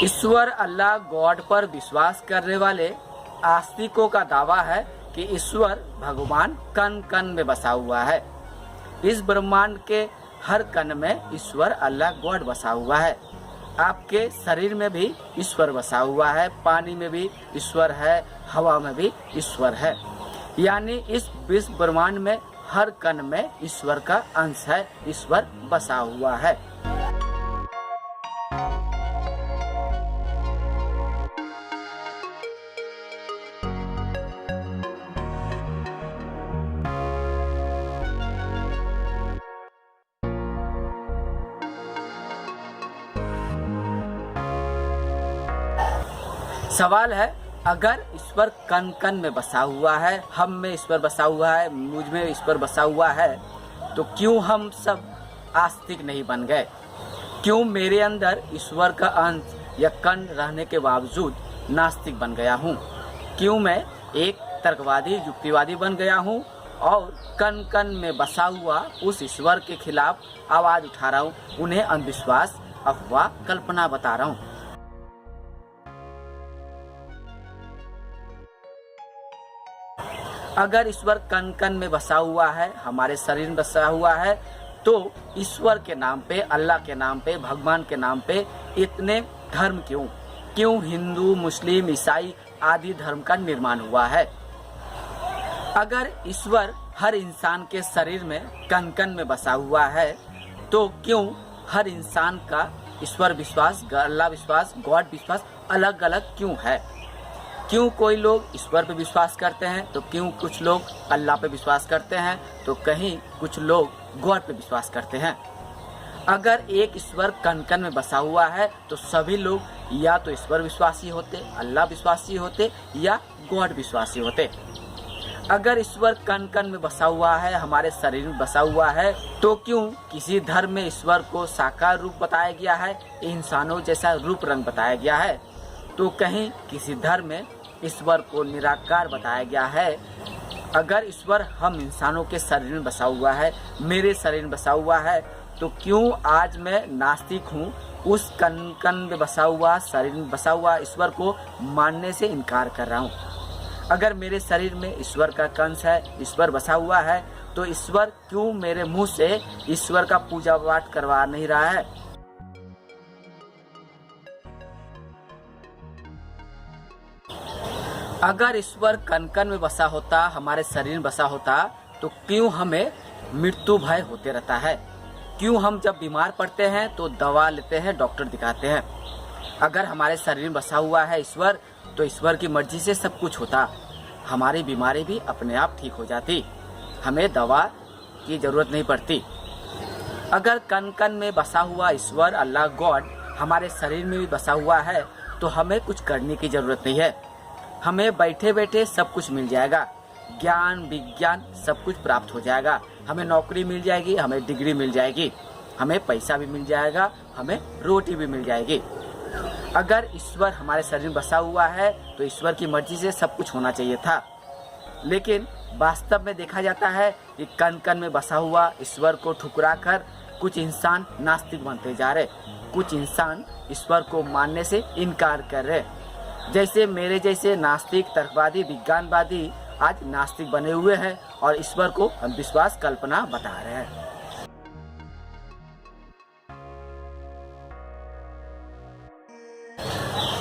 ईश्वर अल्लाह God पर विश्वास करने वाले आस्तिकों का दावा है कि ईश्वर भगवान कण कण में बसा हुआ है। इस ब्रह्मांड के हर कण में ईश्वर अल्लाह गॉड बसा हुआ है। आपके शरीर में भी ईश्वर बसा हुआ है, पानी में भी ईश्वर है, हवा में भी ईश्वर है। यानी इस विश्व ब्रह्मांड में हर कण में ईश्वर का अंश है, ईश्वर बसा हुआ है। सवाल है, अगर ईश्वर कण कण में बसा हुआ है, हम में ईश्वर बसा हुआ है, मुझ में ईश्वर बसा हुआ है, तो क्यों हम सब आस्तिक नहीं बन गए? क्यों मेरे अंदर ईश्वर का अंश या कण रहने के बावजूद नास्तिक बन गया हूँ? क्यों मैं एक तर्कवादी युक्तिवादी बन गया हूँ और कण कण में बसा हुआ उस ईश्वर के खिलाफ आवाज उठा रहा हूँ, उन्हें अंधविश्वास, अफवाह, कल्पना बता रहा हूँ? अगर ईश्वर कण कण में बसा हुआ है, हमारे शरीर में बसा हुआ है, तो ईश्वर के नाम पे, अल्लाह के नाम पे, भगवान के नाम पे इतने धर्म क्यों? क्यों हिंदू, मुस्लिम, ईसाई आदि धर्म का निर्माण हुआ है? अगर ईश्वर हर इंसान के शरीर में कण कण में बसा हुआ है, तो क्यों हर इंसान का ईश्वर विश्वास, अल्लाह विश्वास, गॉड विश्वास अलग अलग क्यों है? क्यों कोई लोग ईश्वर पे विश्वास करते हैं, तो क्यों कुछ लोग अल्लाह पे विश्वास करते हैं, तो कहीं कुछ लोग गॉड पे विश्वास करते हैं? अगर एक ईश्वर कण कण में बसा हुआ है, तो सभी लोग या तो ईश्वर विश्वासी होते, अल्लाह विश्वासी होते, या गॉड विश्वासी होते। अगर ईश्वर कण कण में बसा हुआ है, हमारे शरीर में बसा हुआ है, तो क्यों किसी धर्म में ईश्वर को साकार रूप बताया गया है, इंसानों जैसा रूप रंग बताया गया है, तो कहीं किसी धर्म में ईश्वर को निराकार बताया गया है? अगर ईश्वर हम इंसानों के शरीर में बसा हुआ है, मेरे शरीर में बसा हुआ है, तो क्यों आज मैं नास्तिक हूँ, उस कण कण में बसा हुआ, शरीर में बसा हुआ ईश्वर को मानने से इनकार कर रहा हूँ? अगर मेरे शरीर में ईश्वर का अंश है, ईश्वर बसा हुआ है, तो ईश्वर क्यों मेरे मुंह से ईश्वर का पूजा पाठ करवा नहीं रहा है? अगर ईश्वर कण कण में बसा होता, हमारे शरीर में बसा होता, तो क्यों हमें मृत्यु भय होते रहता है? क्यों हम जब बीमार पड़ते हैं तो दवा लेते हैं, डॉक्टर दिखाते हैं? अगर हमारे शरीर में बसा हुआ है ईश्वर, तो ईश्वर की मर्जी से सब कुछ होता, हमारी बीमारी भी अपने आप ठीक हो जाती, हमें दवा की जरूरत नहीं पड़ती। अगर कण कण में बसा हुआ ईश्वर, अल्लाह, गॉड हमारे शरीर में भी बसा हुआ है, तो हमें कुछ करने की जरूरत नहीं है, हमें बैठे बैठे सब कुछ मिल जाएगा, ज्ञान विज्ञान सब कुछ प्राप्त हो जाएगा, हमें नौकरी मिल जाएगी, हमें डिग्री मिल जाएगी, हमें पैसा भी मिल जाएगा, हमें रोटी भी मिल जाएगी। अगर ईश्वर हमारे शरीर में बसा हुआ है, तो ईश्वर की मर्जी से सब कुछ होना चाहिए था, लेकिन वास्तव में देखा जाता है कि कण कण में बसा हुआ ईश्वर को ठुकरा कर कुछ इंसान नास्तिक बनते जा रहे, कुछ इंसान ईश्वर को मानने से इनकार कर रहे। जैसे मेरे जैसे नास्तिक, तर्कवादी, विज्ञानवादी आज नास्तिक बने हुए हैं और ईश्वर को अंधविश्वास, कल्पना बता रहे हैं।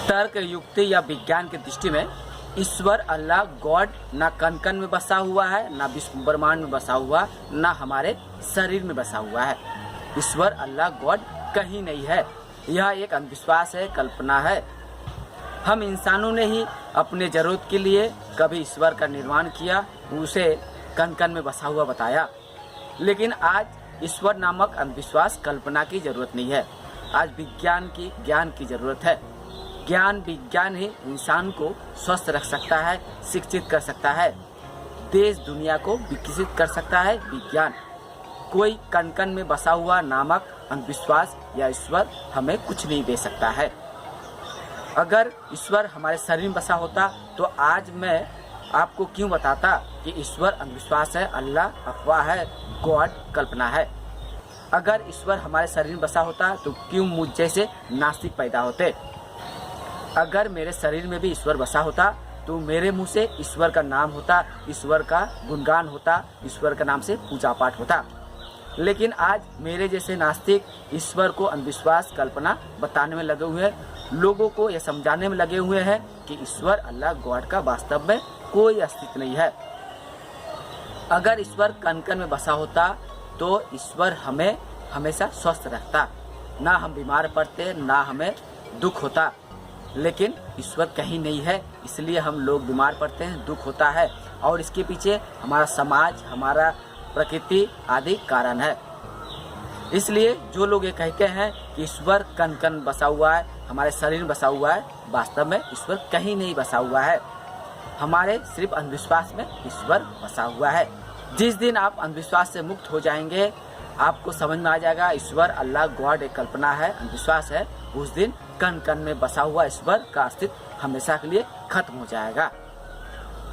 तर्क, युक्ति या विज्ञान की दृष्टि में ईश्वर, अल्लाह, गॉड ना कण कण में बसा हुआ है, ना विश्व ब्रह्मांड में बसा हुआ, ना हमारे शरीर में बसा हुआ है। ईश्वर, अल्लाह, गॉड कहीं नहीं है। यह एक अंधविश्वास है, कल्पना है। हम इंसानों ने ही अपने जरूरत के लिए कभी ईश्वर का निर्माण किया, उसे कण कण में बसा हुआ बताया। लेकिन आज ईश्वर नामक अंधविश्वास, कल्पना की जरूरत नहीं है। आज विज्ञान की, ज्ञान की जरूरत है। ज्ञान विज्ञान ही इंसान को स्वस्थ रख सकता है, शिक्षित कर सकता है, देश दुनिया को विकसित कर सकता है विज्ञान। कोई कण कण में बसा हुआ नामक अंधविश्वास या ईश्वर हमें कुछ नहीं दे सकता है। अगर ईश्वर हमारे शरीर में बसा होता, तो आज मैं आपको क्यों बताता कि ईश्वर अंधविश्वास है, अल्लाह अफवाह है, गॉड कल्पना है। अगर ईश्वर हमारे शरीर में बसा होता तो क्यों मुझ जैसे नास्तिक पैदा होते। अगर मेरे शरीर में भी ईश्वर बसा होता तो मेरे मुंह से ईश्वर का नाम होता, ईश्वर का गुणगान होता, ईश्वर का नाम से पूजा पाठ होता। लेकिन आज मेरे जैसे नास्तिक ईश्वर को अंधविश्वास कल्पना बताने में लगे हुए हैं, लोगों को यह समझाने में लगे हुए हैं कि ईश्वर अल्लाह गॉड का वास्तव में कोई अस्तित्व नहीं है। अगर ईश्वर कण कण में बसा होता तो ईश्वर हमें हमेशा स्वस्थ रखता, ना हम बीमार पड़ते, ना हमें दुख होता। लेकिन ईश्वर कहीं नहीं है, इसलिए हम लोग बीमार पड़ते हैं, दुख होता है, और इसके पीछे हमारा समाज, हमारा प्रकृति आदि कारण है। इसलिए जो लोग ये कहते हैं कि ईश्वर कण कण बसा हुआ है, हमारे शरीर में बसा हुआ है, वास्तव में ईश्वर कहीं नहीं बसा हुआ है। हमारे सिर्फ अंधविश्वास में ईश्वर बसा हुआ है। जिस दिन आप अंधविश्वास से मुक्त हो जाएंगे, आपको समझ में आ जाएगा ईश्वर अल्लाह गॉड एक कल्पना है, अंधविश्वास है, उस दिन कण कण में बसा हुआ ईश्वर का अस्तित्व हमेशा के लिए खत्म हो जाएगा।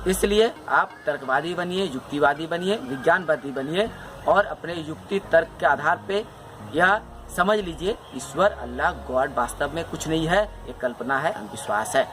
इसलिए आप तर्कवादी बनिए, युक्तिवादी बनिए, विज्ञानवादी बनिए और अपने युक्ति तर्क के आधार पे यह समझ लीजिए ईश्वर अल्लाह गॉड वास्तव में कुछ नहीं है, एक कल्पना है, अंधविश्वास है।